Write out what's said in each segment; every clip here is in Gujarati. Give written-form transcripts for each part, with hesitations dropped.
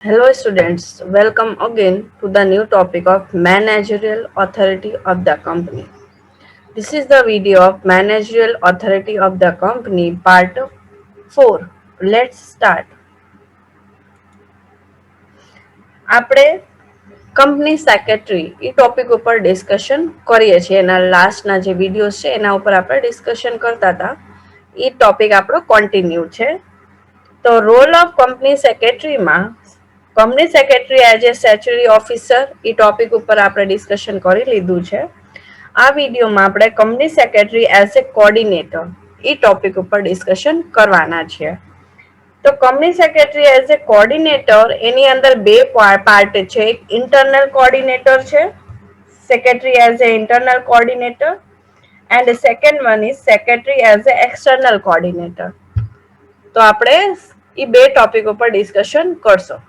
Hello students, welcome again to the new topic of managerial authority of the company. This is the video of managerial authority of the company part 4. Let's start. આપણે કંપની સેક્રેટરી એ ટોપિક ઉપર ડિસ્કશન કરીએ છીએ. એના લાસ્ટના જે વિડીયોઝ છે એના ઉપર આપણે ડિસ્કશન કરતા હતા. એ ટોપિક આપણો કન્ટિન્યુ છે. તો રોલ ઓફ કંપની સેક્રેટરીમાં company secretary as a statutory officer એ ટોપિક ઉપર આપણે ડિસ્કશન કરી લીધું છે. આ વિડીયોમાં આપણે company secretary as a coordinator એ ટોપિક ઉપર ડિસ્કશન કરવાના છીએ. તો company secretary as a coordinator એની અંદર બે પાર્ટ છે. એક ઇન્ટરનલ કોર્ડિનેટર છે, secretary as a internal coordinator, and second one is secretary as a external coordinator. તો આપણે એ બે ટોપિક ઉપર ડિસ્કશન કરશું.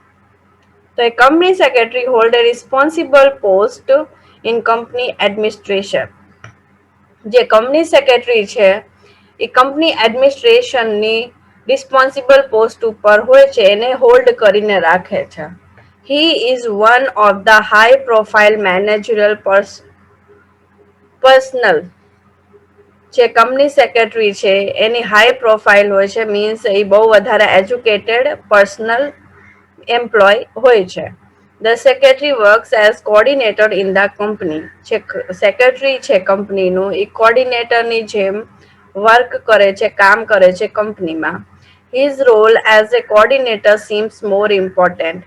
તો a company secretary hold a responsible post in company administration. જે કંપની સેક્રેટરી છે એ કંપની એડમિનિસ્ટ્રેશનની રિસ્પોન્સિબલ પોસ્ટ ઉપર હોય છે, એને હોલ્ડ કરીને રાખે છે. He is one of the high profile managerial personnel. જે કંપની સેક્રેટરી છે એની હાઈ પ્રોફાઇલ હોય છે, મીન્સ એ બહુ વધારે એજ્યુકેટેડ પર્સનલ એમ્પ્લોય હોય છે. The secretary works as coordinator in the company. જે સેક્રેટરી છે કંપનીનું એ કોર્ડિનેટરની જેમ વર્ક કરે છે, કામ કરે છે કંપનીમાં. His role as a coordinator seems more important.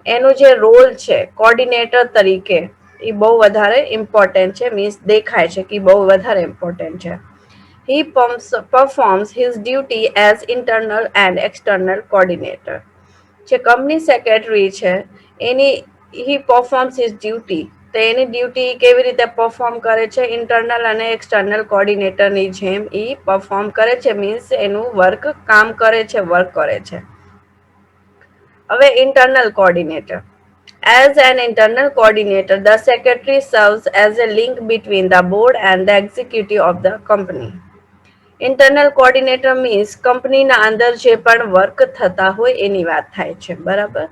એનું જે રોલ છે કોર્ડિનેટર તરીકે એ બહુ વધારે ઇમ્પોર્ટન્ટ છે, મીન્સ દેખાય છે કે બહુ વધારે ઇમ્પોર્ટન્ટ છે. He performs his duty as internal and external coordinator. જે કંપની સેક્રેટરી છે એની હી પરફોર્મ્સ હિઝ ડ્યુટી, તો એની ડ્યુટી કેવી રીતે પરફોર્મ કરે છે, ઇન્ટરનલ અને એક્સટર્નલ કોર્ડિનેટરની જેમ એ પરફોર્મ કરે છે, મીન્સ એનું વર્ક કામ કરે છે, વર્ક કરે છે. હવે internal coordinator. As an internal coordinator, the secretary serves as a link between the board and the executive of the company. Internal coordinator means કંપનીના અંદર જે પણ વર્ક થતા હોય એની વાત થાય છે, બરાબર.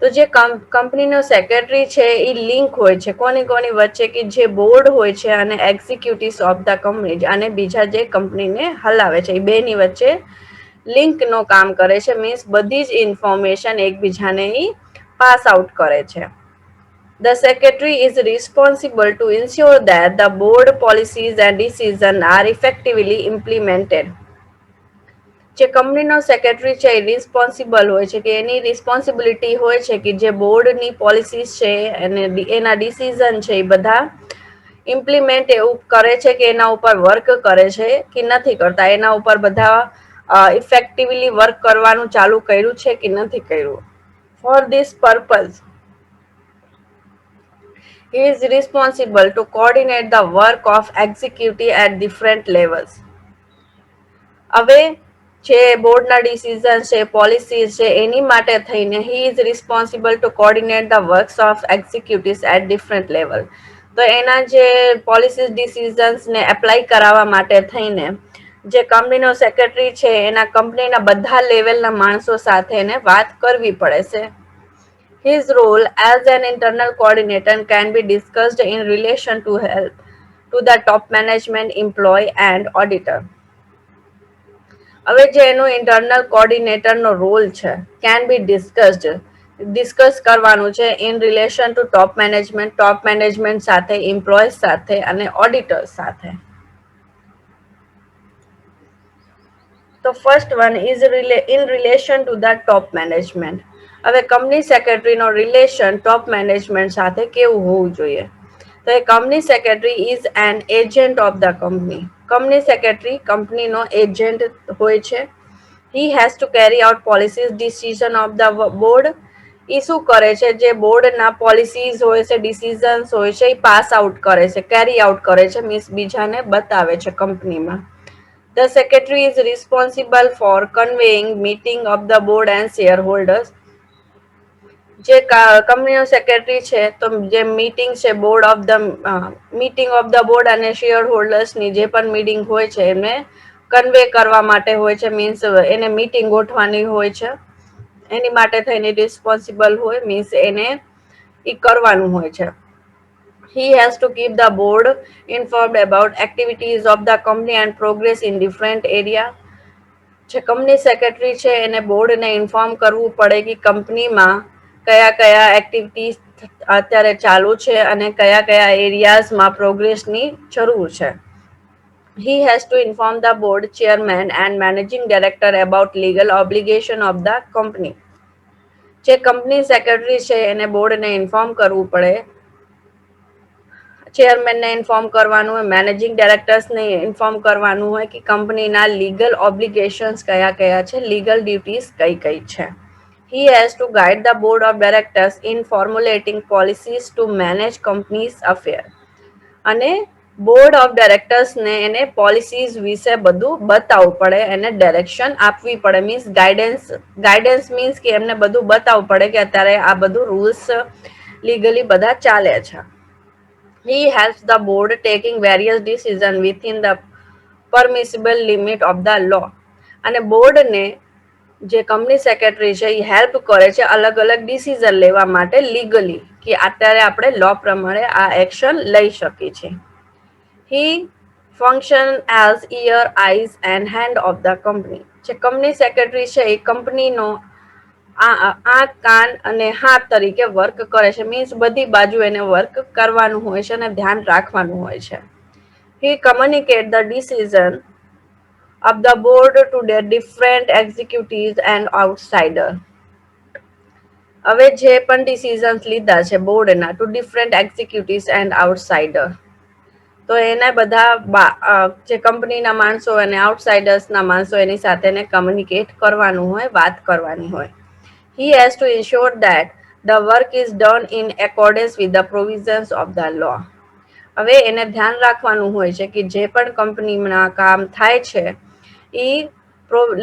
તો જે કંપનીનો સેક્રેટરી છે એ લિંક હોય છે કોની વચ્ચે, કે જે બોર્ડ હોય છે અને એક્ઝિક્યુટિવ્સ ઓફ ધ કંપની અને બીજા જે કંપનીને હલાવે છે એ બેની વચ્ચે લિંકનો કામ કરે છે, મીન્સ બધી જ ઇન્ફોર્મેશન એકબીજાને એ પાસ આઉટ કરે છે. The secretary is responsible to ensure that the board policies and decisions are effectively implemented. જે કંપનીનો સેક્રેટરી છે એ રિસ્પોન્સિબલ હોય છે, કે એની રિસ્પોન્સિબિલિટી હોય છે કે જે બોર્ડની પોલિસીસ છે અને એના ડિસિઝન છે એ બધા ઇમ્પ્લિમેન્ટ એવું કરે છે કે એના ઉપર વર્ક કરે છે કે નથી કરતા, એના ઉપર બધા ઇફેક્ટિવલી વર્ક કરવાનું ચાલુ કર્યું છે કે નથી કર્યું. For this purpose he is responsible to coordinate the work of executive at different levels. હવે જે બોર્ડના ડિસિઝન છે, પોલિસીઝ છે, એની માટે થઈને he is responsible to coordinate the works of executives at different level. તો એના જે પોલિસીઝ ડિસિઝન્સને એપ્લાય કરાવવા માટે થઈને જે કંપનીનો સેક્રેટરી છે એના કંપનીના બધા લેવલના માણસો સાથે એને વાત કરવી પડે છે. His role as an internal coordinator can be discussed in relation to help to the top management, employee and auditor. હવે જે એનો ઇન્ટરનલ કોર્ડિનેટરનો રોલ છે કેન બી ડિસ્કસ કરવાનું છે in relation to top management સાથે, એમ્પ્લોયઝ સાથે અને ઓડિટર્સ સાથે. તો first one is in relation to the top management. હવે કંપની સેક્રેટરીનો રિલેશન ટોપ મેનેજમેન્ટ સાથે કેવું હોવું જોઈએ? તો એ company secretary is an agent of the company. Company secretary કંપનીનો એજન્ટ હોય છે. He has to carry out policies decision of the board. એ શું કરે છે, જે બોર્ડના પોલિસીઝ હોય છે, ડિસિઝન્સ હોય છે એ પાસ આઉટ કરે છે, કેરી આઉટ કરે છે, મીન્સ બીજાને બતાવે છે કંપનીમાં. The secretary is responsible for conveying meeting of the board and shareholders. જે કંપનીનો સેક્રેટરી છે તો જે મીટિંગ છે મીટિંગ ઓફ ધ બોર્ડ અને શેર હોલ્ડર્સની જે પણ મીટિંગ હોય છે એમને કન્વે કરવા માટે હોય છે, મીન્સ એને મીટિંગ ગોઠવાની હોય છે. એની માટે થઈને રિસ્પોન્સિબલ હોય, મીન્સ એને એ કરવાનું હોય છે. He has to keep the board informed about activities of the company and progress in different area. જે કંપની સેક્રેટરી છે એને બોર્ડને ઇન્ફોર્મ કરવું પડે કે કંપનીમાં કયા કયા એક્ટિવિટીઝ અત્યારે ચાલુ છે અને કયા કયા એરિયાઝમાં પ્રોગ્રેસની જરૂર છે. He has to inform the board chairman and managing director about legal obligation of the company. જે કંપની સેક્રેટરી છે એને બોર્ડને ઇન્ફોર્મ કરવું પડે, ચેરમેનને ઇન્ફોર્મ કરવાનું હોય, મેનેજિંગ ડાયરેક્ટર્સને ઇન્ફોર્મ કરવાનું હોય કે કંપનીના લીગલ ઓબ્લિગેશન્સ કયા કયા છે, લીગલ ડ્યુટીઝ કઈ કઈ છે. He has to guide the board of directors in formulating policies to manage company's affair. અને બોર્ડ ઓફ ડાયરેક્ટર્સને એને પોલિસીઝ વિશે બધું બતાવવું પડે, એને ડાયરેક્શન આપવી પડે, મીન્સ ગાઈડન્સ મીન્સ કે એમને બધું બતાવવું પડે કે અત્યારે આ બધું રૂલ્સ લીગલી બધા ચાલે છે. He helps the board taking various decisions within the permissible limit of the law. અને બોર્ડને જે કંપની સેક્રેટરી છે એ હેલ્પ કરે છે અલગ અલગ ડિસિઝન લેવા માટે લીગલી, કે અત્યારે આપણે લો પ્રમાણે આ એક્શન લઈ શકીએ છીએ. He function as ear, eyes and hand of the company. જે કંપની સેક્રેટરી છે એ કંપનીનો આંખ, કાન અને હાથ તરીકે વર્ક કરે છે, મીન્સ બધી બાજુ એને વર્ક કરવાનું હોય છે અને ધ્યાન રાખવાનું હોય છે. He communicate the decision of the board to the different executives and outsider. હવે જે પણ ડિસિઝન્સ લીધા છે બોર્ડના to different executives and outsider, તો એને બધા જે કંપનીના માણસો અને આઉટસાઇડર્સના માણસો એની સાથે કમ્યુનિકેટ કરવાનું હોય, વાત કરવાની હોય. He has to ensure that the work is done in accordance with the provisions of the law. હવે એને ધ્યાન રાખવાનું હોય છે કે જે પણ કંપનીમાં કામ થાય છે એ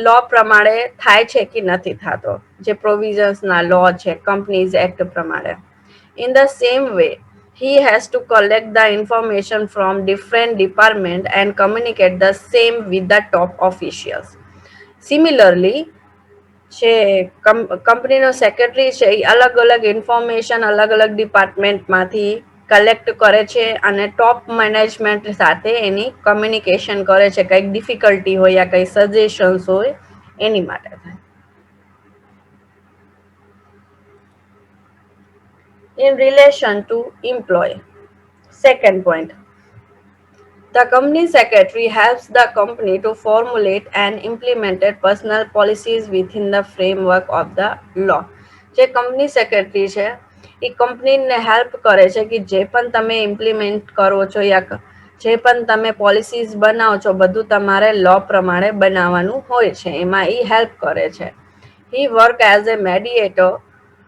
લો પ્રમાણે થાય છે કે નથી થતો, જે પ્રોવિઝન્સના લો છે કંપનીઝ એક્ટ પ્રમાણે. In the same way, he has to collect the information from different departments and communicate the same with the top officials. Similarly, જે કંપનીનો સેક્રેટરી છે એ અલગ અલગ ઇન્ફોર્મેશન અલગ અલગ ડિપાર્ટમેન્ટમાંથી કલેક્ટ કરે છે અને ટોપ મેનેજમેન્ટ સાથે એની કમ્યુનિકેશન કરે છે, કંઈક ડિફિકલ્ટી હોય યા કંઈ સજેશન્સ હોય એની માટે થાય. In relation to employee, second point, the company secretary helps the company to formulate and implement personal policies within the framework of the law. જે કંપની સેક્રેટરી છે એ કંપનીને હેલ્પ કરે છે કે જે પણ તમે ઇમ્પ્લિમેન્ટ કરો છો યા જે પણ તમે પોલિસીઝ બનાવો છો બધું તમારે લો પ્રમાણે બનાવવાનું હોય છે, એમાં એ હેલ્પ કરે છે. He work as a mediator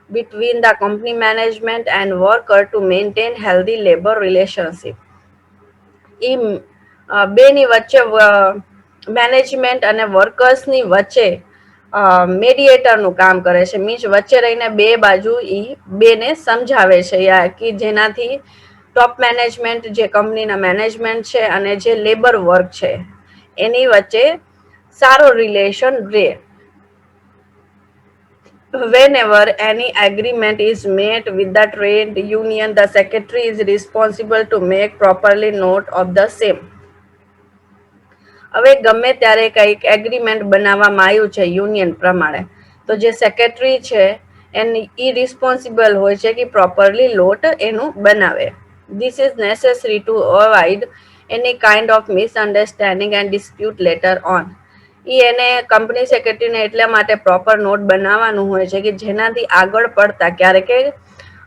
between the company management and worker to maintain healthy labor relationship. એ બેની વચ્ચે મેનેજમેન્ટ અને વર્કર્સની વચ્ચે મેડિએટરનું કામ કરે છે, મીન્સ વચ્ચે રહીને બે બાજુ એ બેને સમજાવે છે કે જેનાથી ટોપ મેનેજમેન્ટ જે કંપનીના મેનેજમેન્ટ છે અને જે લેબર વર્ક છે એની વચ્ચે સારો રિલેશન રહે. Whenever any agreement is made with the trade union, the secretary is responsible to make properly note of the same. હવે ગમે ત્યારે કંઈક એગ્રીમેન્ટ બનાવવામાં આવ્યું છે યુનિયન પ્રમાણે, તો જે સેક્રેટરી છે એની રિસ્પોન્સિબલ હોય છે કે પ્રોપરલી લોટ એનું બનાવે. This is necessary to avoid any kind of misunderstanding and dispute later on. એને કંપની સેક્રેટરીને એટલા માટે પ્રોપર નોટ બનાવવાનું હોય છે કે જેનાથી આગળ પડતા ક્યારેક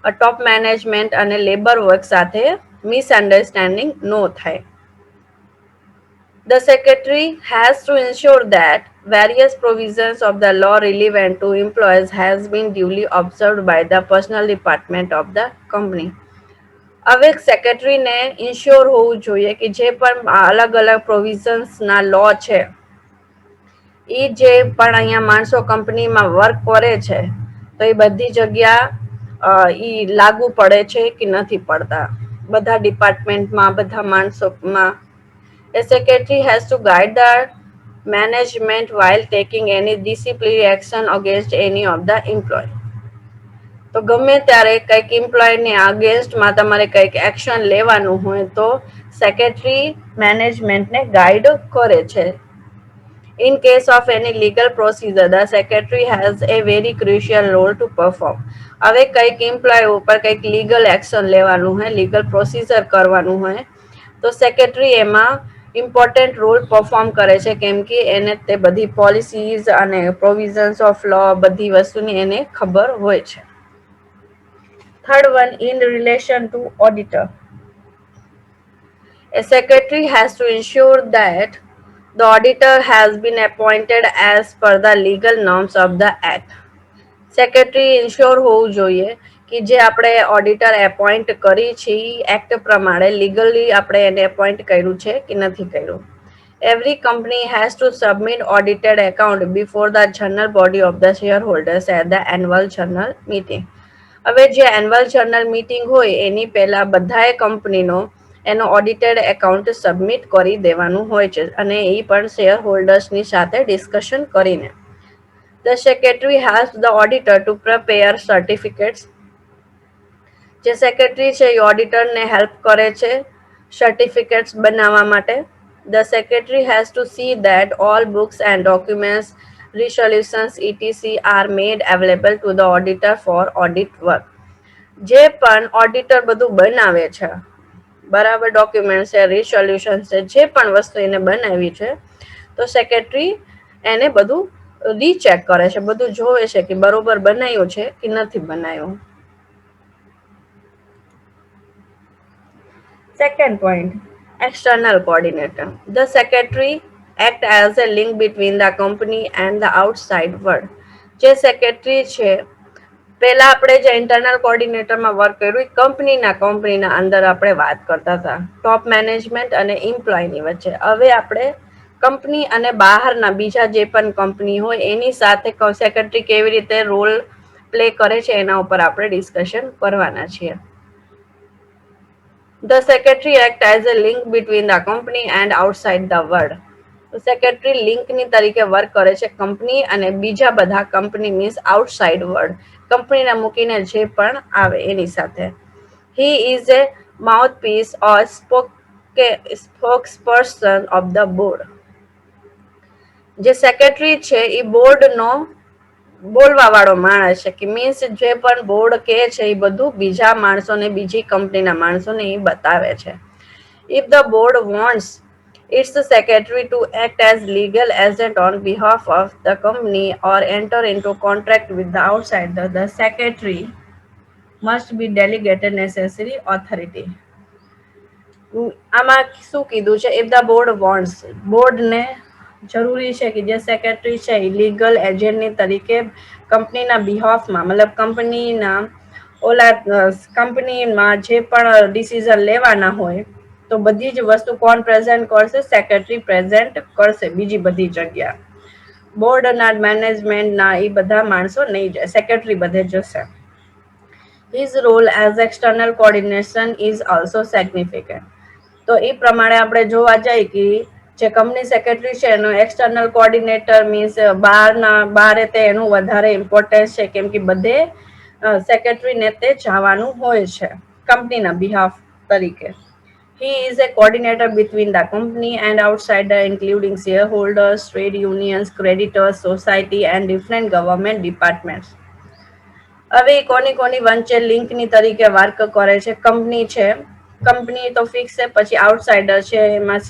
ટોપ મેનેજમેન્ટ અને લેબર વર્ક સાથે મિસઅન્ડરસ્ટેન્ડિંગ ન થાય. The secretary has to ensure that various provisions of the law relevant to employees has been duly observed by the personnel department of the company. હવે સેક્રેટરીને ઇન્શ્યોર હોવું જોઈએ કે જે પણ અલગ અલગ પ્રોવિઝન્સના લો છે એ જે પણ અહીંયા માણસો કંપનીમાં વર્ક કરે છે તો એ બધી જગ્યા એ લાગુ પડે છે કે નથી પડતા બધા ડિપાર્ટમેન્ટમાં, બધા માણસોમાં. A secretary has to guide the management while taking any disciplinary action against any of the employee. તો ગમે ત્યારે કંઈક એમ્પ્લોયની અગેન્સ્ટમાં તમારે કંઈક એક્શન લેવાનું હોય તો સેક્રેટરી મેનેજમેન્ટને ગાઈડ કરે છે. In case of any legal procedure, the secretary has a very crucial role to perform. હવે કંઈક એમ્પ્લોય ઉપર કંઈક લીગલ એક્શન લેવાનું હોય, લીગલ પ્રોસિજર કરવાનું હોય તો સેક્રેટરી એમાં ઇમ્પોર્ટન્ટ રોલ પરફોર્મ કરે છે, કેમ કે એને તે બધી પોલિસીઝ અને પ્રોવિઝન્સ ઓફ લો બધી વસ્તુની એને ખબર હોય છે. Third one, in relation two auditor. A secretary has to ensure that the auditor has been appointed as per the legal norms of the act. Secretary ensure હોવું જોઈએ કે જે આપણે ઓડિટર એપોઇન્ટ કરી છે એક્ટ પ્રમાણે લીગલી આપણે એને એપોઇન્ટ કર્યું છે કે નથી કર્યું. Every company has to submit audited account before the general body of the shareholders at the annual general meeting. હવે જે એન્યુઅલ જનરલ મીટિંગ હોય એની પહેલા બધાએ કંપનીનો એનો ઓડિટેડ એકાઉન્ટ સબમિટ કરી દેવાનું હોય છે અને એ પણ શેર હોલ્ડર્સની સાથે ડિસ્કશન કરીને. The secretary has the auditor to prepare certificates. જે સેક્રેટરી છે એ ઓડિટરને હેલ્પ કરે છે સર્ટિફિકેટ્સ બનાવવા માટે. The secretary has to see that all books and documents, resolutions, etc. are made available to the auditor for audit work. જે પણ ઓડિટર બધું બનાવે છે, બરાબર ડોક્યુમેન્ટ છે, રિસોલ્યુશન છે, જે પણ વસ્તુ એને બનાવી છે તો સેક્રેટરી એને બધું રીચેક કરે છે, બધું જોવે છે કે બરોબર બનાવ્યું છે કે નથી બનાવ્યું. Second point, external coordinator. The secretary act as a link between the company and the outside world. જે સેક્રેટરી છે પહેલા આપણે જે ઇન્ટરનલ કોર્ડિનેટરમાં વર્ક કર્યું કંપનીના અંદર આપણે વાત કરતા હતા ટોપ મેનેજમેન્ટ અને એમ્પ્લોયની વચ્ચે. હવે આપણે કંપની અને બહારના બીજા જે પણ કંપની હોય એની સાથે સેક્રેટરી કેવી રીતે રોલ પ્લે કરે છે એના ઉપર આપણે ડિસ્કશન કરવાના છીએ. The secretary act as a link between the company and outside the world. Secretary લિંકની તરીકે વર્ક કરે છે કંપની અને બીજા બધા કંપની મીન્સ આઉટસાઇડ વર્લ્ડ, કંપનીને મૂકીને જે પણ આવે એની સાથે. He is a mouthpiece or spokesperson of the board. જે સેક્રેટરી છે એ બોર્ડનો બોલવા વાળો માણસ છે કે મીન્સ જે પણ બોર્ડ કહે છે એ બધું બીજા માણસોને બીજી કંપનીના માણસોને એ બતાવે છે. If the board wants its secretary to act as legal agent on behalf of the company or enter into contract with the outsider, the secretary must be delegated necessary authority. આમાં શું કીધું છે? If the board wants, બોર્ડને જરૂરી છે કે જે સેક્રેટરી છે એ લીગલ એજન્ટની તરીકે કંપનીના બિહાફમાં મતલબ કંપનીના કંપનીમાં જે પણ ડિસિઝન લેવાના હોય તો બધી જ વસ્તુ કોણ પ્રેઝન્ટ કરશે? સેક્રેટરી પ્રેઝન્ટ કરશે. બીજી બધી જગ્યા બોર્ડના મેનેજમેન્ટના એ બધા માણસો નહીં જાય, સેક્રેટરી બધે જશે. His role as external coordination is also significant. તો એ પ્રમાણે આપણે જોવા જઈએ કે જે કંપની સેક્રેટરી છે એનો એક્સટર્નલ કોર્ડિનેટર મીન્સ બહારે તે એનું વધારે ઇમ્પોર્ટન્સ છે કેમ કે બધે સેક્રેટરીને તે જવાનું હોય છે કંપનીના બિહાફ તરીકે. He is a coordinator between the company and outsider, including shareholders, trade unions, creditors, society, and different government departments. હવે કોની વચ્ચે લિંકની તરીકે વર્ક કરે છે? કંપની છે, કંપની તો ફિક્સ છે, પછી આઉટસાઇડર છે, એમાં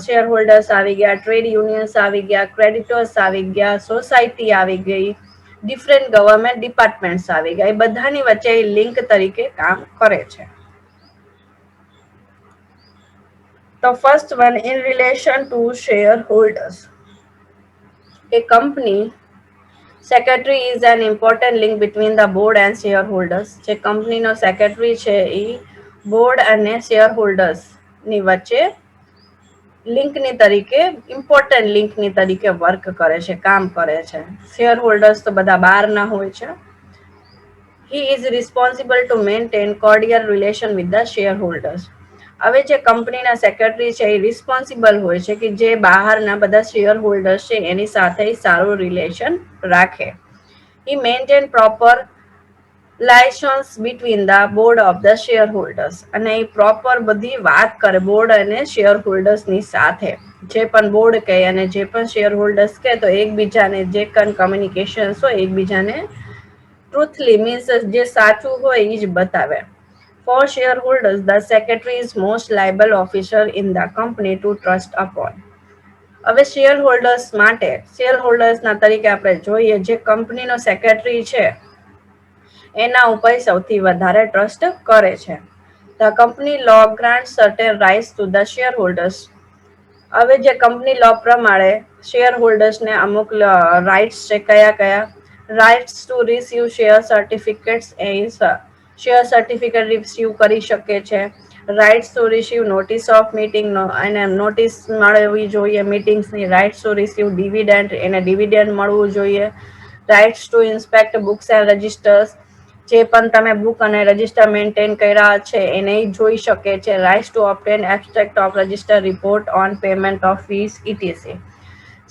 શેર હોલ્ડર્સ આવી ગયા, ટ્રેડ યુનિયન્સ આવી ગયા, ક્રેડિટર્સ આવી ગયા, સોસાયટી આવી ગઈ, ડિફરન્ટ ગવર્મેન્ટ ડિપાર્ટમેન્ટ્સ આવી ગયા. એ બધાની વચ્ચે લિંક તરીકે કામ કરે છે. The first one, in relation to shareholders. A company secretary is an important link between the board and shareholders. જે કંપનીનો સેક્રેટરી છે એ બોર્ડ અને શેરહોલ્ડર્સ ની વચ્ચે લિંકની તરીકે ઇમ્પોર્ટન્ટ લિંકની તરીકે વર્ક કરે છે, કામ કરે છે. શેર હોલ્ડર્સ તો બધા બહારના હોય છે. He is responsible to maintain cordial relation with the shareholders. હવે જે કંપનીના સેક્રેટરી છે એ રિસ્પોન્સિબલ હોય છે કે જે બહારના બધા શેર હોલ્ડર્સ છે એની સાથે સારું રિલેશન રાખે. He maintain proper licence between the board of the share holders, અને એ પ્રોપર બધી વાત કરે બોર્ડ અને શેર હોલ્ડર્સની સાથે. જે પણ બોર્ડ કહે અને જે પણ શેર હોલ્ડર્સ કહે તો એકબીજાને જે પણ કમ્યુનિકેશન હોય એકબીજાને ટ્રુથલી મીન્સ જે સાચું હોય એ જ બતાવે. For shareholders, the secretary is most liable officer in the company to trust upon. હવે શેર હોલ્ડર્સ માટે શેર હોલ્ડર્સના તરીકે આપણે જોઈએ જે કંપનીનો સેક્રેટરી છે એના ઉપર સૌથી વધારે ટ્રસ્ટ કરે છે. The company law grants certain rights to the shareholders. હવે જે કંપની લો પ્રમાણે શેર હોલ્ડર્સને અમુક રાઇટ્સ છે, કયા કયા? Rights to receive share certificates, એ શેર સર્ટિફિકેટ રિસીવ કરી શકે છે. Rights to receive notice of meeting, એને નોટિસ મળવી જોઈએ મીટિંગ્સની. રાઇટ્સ ટુ રિસીવ ડિવિડન્ડ, એને ડિવિડન્ડ મળવું જોઈએ. Rights to inspect books and registers, જે પણ તમે બુક અને રજિસ્ટર મેન્ટેન કર્યા છે એને જોઈ શકે છે. Rights to obtain abstract of register report on payment of fees E T C,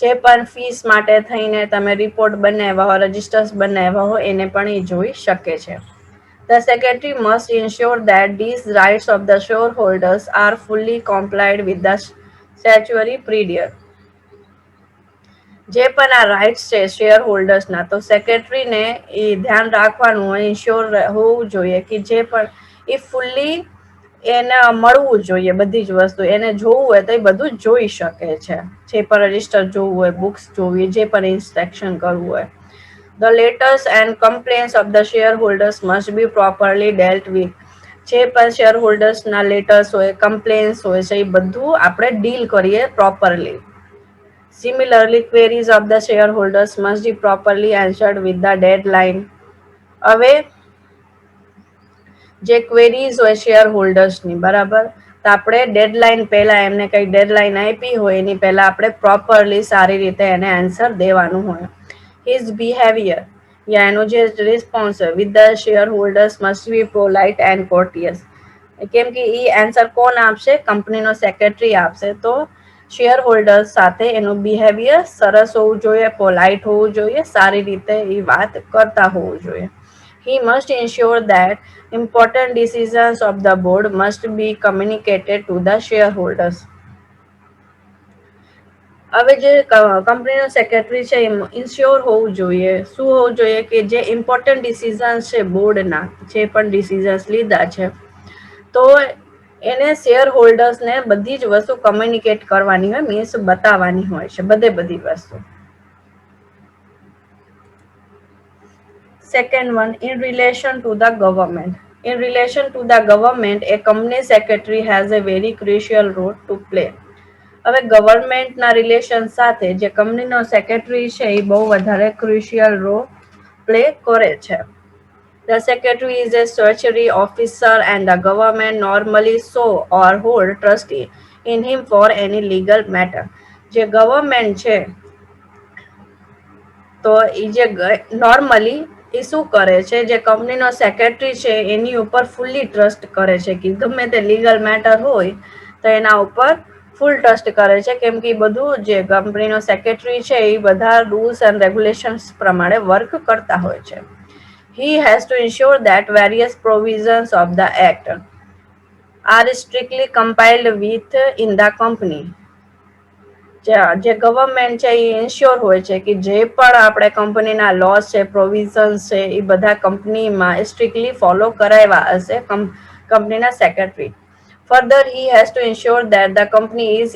જે પણ ફીસ માટે થઈને તમે રિપોર્ટ બનાવ્યા હોય, રજિસ્ટર્સ બનાવ્યા હોય એને પણ એ જોઈ શકે છે. The secretary must ensure that these rights of the shareholders are fully complied with the statutory period. જે પણ આ રાઇટ્સ છે શેર હોલ્ડર્સના, તો સેક્રેટરીને એ ધ્યાન રાખવાનું હોય, ઇન્શ્યોર હોવું જોઈએ કે જે પણ એ ફૂલ્લી એને મળવું જોઈએ બધી જ વસ્તુ. એને જોવું હોય તો એ બધું જોઈ શકે છે. જે પણ રજિસ્ટર જોવું હોય, બુક્સ જોવી, જે પણ ઇન્સ્પેક્શન કરવું હોય. The letters and complaints of the shareholders must be properly dealt with. જે પણ શેર હોલ્ડર્સના લેટર્સ હોય, કમ્પ્લેન્સ હોય છે એ બધું આપણે ડીલ કરીએ properly. Similarly, queries of the shareholders must be properly answered with the deadline. હવે જે ક્વેરીઝ હોય શેર હોલ્ડર્સની, બરાબર, તો આપણે ડેડલાઇન પહેલા એમને કઈ ડેડલાઇન આપી હોય એની પહેલા આપણે પ્રોપરલી સારી રીતે એને આન્સર દેવાનું હોય. હિઝ બિહેવિયર, યા એનો જે રિસ્પોન્સ હોય with the shareholders must be polite and courteous. કેમ કે એ આન્સર કોણ આપશે? કંપનીનો સેક્રેટરી આપશે. તો શેર હોલ્ડર્સ સાથે એનું બિહેવિયર સરસ હોવું જોઈએ, પોલાઇટ હોવું જોઈએ, સારી રીતે એ વાત કરતા હોવું જોઈએ. He must ensure that important decisions of the board must be communicated to the shareholders. હવે જે કંપનીનો સેક્રેટરી છે એ ઇન્શ્યોર હોવું જોઈએ, શું હોવું જોઈએ? કે જે ઇમ્પોર્ટન્ટ ડિસિઝન્સ છે બોર્ડના, જે પણ ડિસિઝન્સ લીધા છે, તો એને શેર હોલ્ડર્સને બધી જ વસ્તુ કમ્યુનિકેટ કરવાની હોય, મીન્સ બતાવવાની હોય છે બધી વસ્તુ. Second one, in relation to the government. In relation to the government, a company secretary has a very crucial role to play. હવે ગવર્મેન્ટના રિલેશન સાથે જે કંપનીનો સેક્રેટરી છે એ બહુ વધારે ક્રુશિયલ રોલ પ્લે કરે છે. The secretary is a statutory officer and the government normally so or hold trustee in him for any legal matter. જે ગવર્મેન્ટ છે તો એ જે નોર્મલી એ શું કરે છે, જે કંપનીનો સેક્રેટરી છે એની ઉપર ફૂલ્લી ટ્રસ્ટ કરે છે કે ગમે તે લીગલ મેટર હોય તો એના ઉપર ફૂલ ટ્રસ્ટ કરે છે. કેમ કે બધું જે કંપનીનો સેક્રેટરી છે એ બધા રૂલ્સ એન્ડ રેગ્યુલેશન્સ પ્રમાણે વર્ક કરતા હોય છે. He has to ensure that various provisions of the act are strictly complied with in the company. જે ગવર્મેન્ટ છે એ ઇન્શ્યોર હોય છે કે જે પણ આપણે કંપનીના લોસ છે, પ્રોવિઝન્સ છે એ બધા કંપનીમાં સ્ટ્રિક્ટલી ફોલો કરાવ્યા હશે કંપનીના secretary. Further, he has to ensure that the company is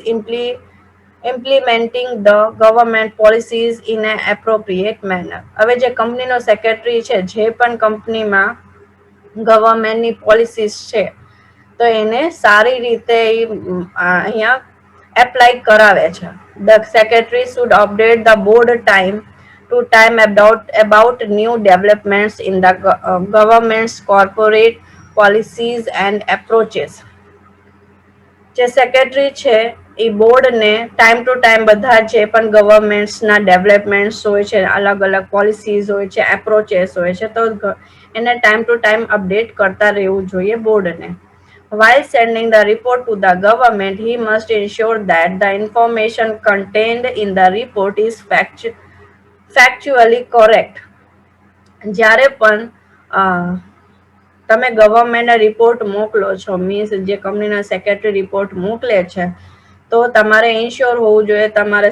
implementing the government policies in an appropriate manner. હવે જે કંપનીનો સેક્રેટરી છે જે પણ કંપનીમાં ગવર્મેન્ટની પોલિસીસ છે તો એને સારી રીતે અહીંયા એપ્લાય કરાવે છે. The secretary should update the board time to time about new developments in the government's corporate policies and approaches. જે સેક્રેટરી છે એ બોર્ડને ટાઈમ ટુ ટાઈમ બધા જે પણ ગવર્મેન્ટ્સના ડેવલપમેન્ટ્સ હોય છે, અલગ અલગ પોલિસીઝ હોય છે, એપ્રોચેસ હોય છે, તો એને ટાઈમ ટુ ટાઈમ અપડેટ કરતા રહેવું જોઈએ બોર્ડને. While sending the report to the government, he must ensure that the information contained in the report is factually correct. જ્યારે પણ તમે ગવર્મેન્ટને રિપોર્ટ મોકલો છો, મીન્સ જે કંપનીના સેક્રેટરી રિપોર્ટ મોકલે છે, તો તમારે ઇન્શ્યોર હોવું જોઈએ તમારે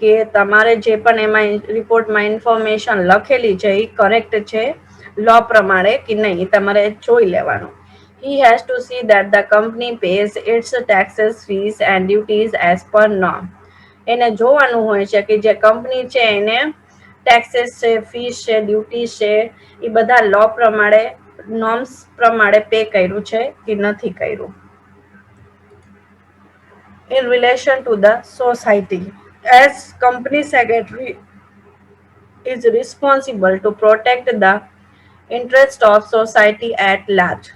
કે તમારે જે પણ એમાં રિપોર્ટમાં ઇન્ફોર્મેશન લખેલી છે એ કરેક્ટ છે લો પ્રમાણે કે નહીં, એ તમારે જોઈ લેવાનું. He has to see that the company pays its taxes, fees and duties as per norm. એને જોવાનું હોય છે કે જે કંપની છે એને ટેક્सेस છે, ફીસ છે, ડ્યુટી છે, એ બધા લો પ્રમાણે, નોર્મ્સ પ્રમાણે પે કર્યું છે કે નથી કર્યું. In relation to the society, as company secretary is responsible to protect the interest of society at large.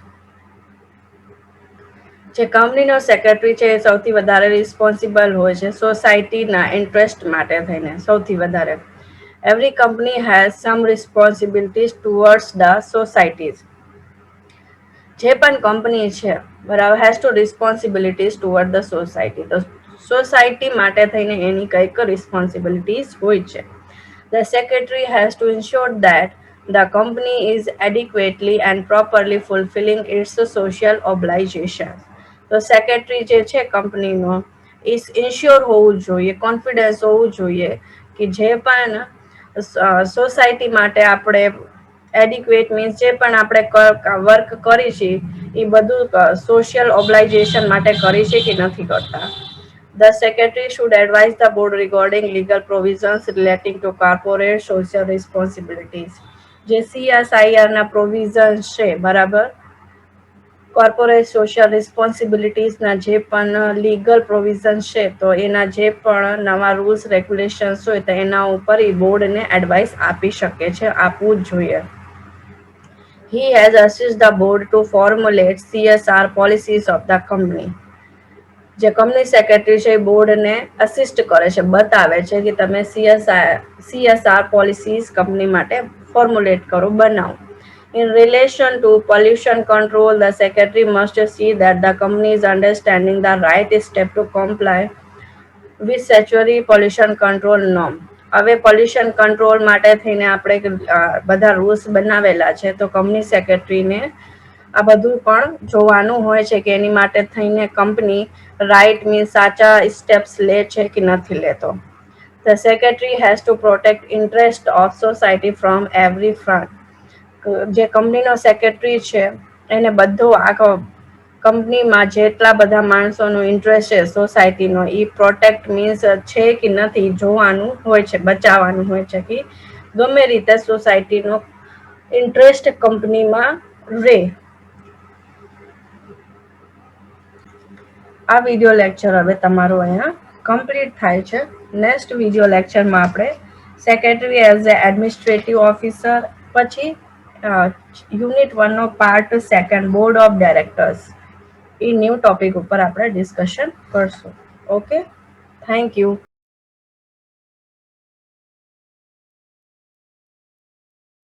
જે કંપનીનો સેક્રેટરી છે એ સૌથી વધારે રિસ્પોન્સિબલ હોય છે સોસાયટીના ઇન્ટરેસ્ટ માટે થઈને સૌથી વધારે. Every company has some responsibilities towards the societies. જે પણ કંપની છે બરાબર has two responsibilities toward the society, તો સોસાયટી માટે થઈને એની કંઈક રિસ્પોન્સિબિલિટીઝ હોય છે. The secretary has to ensure that the company is adequately and properly fulfilling its social obligations. તો સેક્રેટરી જે છે કંપનીનો એ ઇન્શ્યોર હોવું જોઈએ, કોન્ફિડન્સ હોવું જોઈએ કે જે પણ સોસાયટી માટે આપણે એડિક્વેટ મીન્સ જે પણ આપણે વર્ક કરી છે એ બધું સોશિયલ ઓબ્લાઇઝેશન માટે કરી છે કે નથી કરતા. The secretary should advise the board regarding legal provisions relating to corporate social responsibilities. જે CSIR ના પ્રોવિઝન્સ છે બરાબર, કોર્પોરેટ સોશિયલ રિસ્પોન્સિબિલિટીઝના જે પણ લીગલ પ્રોવિઝન્સ છે તો એના જે પણ નવા રૂલ્સ રેગ્યુલેશન્સ હોય તો એના ઉપર એ બોર્ડને એડવાઇસ આપી શકે છે, આપવું જ જોઈએ. He has assisted the board to formulate CSR policies of the company. જે કંપની સેક્રેટરી છે એ બોર્ડને અસિસ્ટ કરે છે, બતાવે છે કે તમે CSR પોલિસીઝ કંપની માટે ફોર્મ્યુલેટ કરો, બનાવો. In relation to pollution control, the secretary must see that the company is understanding the right step to comply with statutory pollution control norm. હવે પોલ્યુશન કંટ્રોલ માટે થઈને આપણે બધા રૂલ્સ બનાવેલા છે, તો કંપની સેક્રેટરીને આ બધું પણ જોવાનું હોય છે કે એની માટે થઈને કંપની રાઇટ મીન્સ સાચા સ્ટેપ્સ લે છે કે નથી લેતો. The secretary has to protect interest of society from every front. જે કંપનીનો સેક્રેટરી છે એને બધો આખો કંપનીમાં જેટલા બધા માણસોનું ઇન્ટરેસ્ટ છે સોસાયટીનો એ પ્રોટેક્ટ મીન્સ છે કે નથી જોવાનું હોય છે, બચાવવાનું હોય છે કે ગમે રીતે સોસાયટીનો ઇન્ટરેસ્ટ કંપનીમાં રહે. આ વિડીયો લેક્ચર હવે તમારો અહીંયા કમ્પ્લીટ થાય છે. નેક્સ્ટ વિડીયો લેક્ચરમાં આપણે secretary as a administrative officer, પછી યુનિટ 1નો પાર્ટ 2 બોર્ડ ઓફ ડાયરેક્ટર્સ, એ ન્યૂ ટોપિક ઉપર આપણે ડિસ્કશન કરશું. Okay, thank you.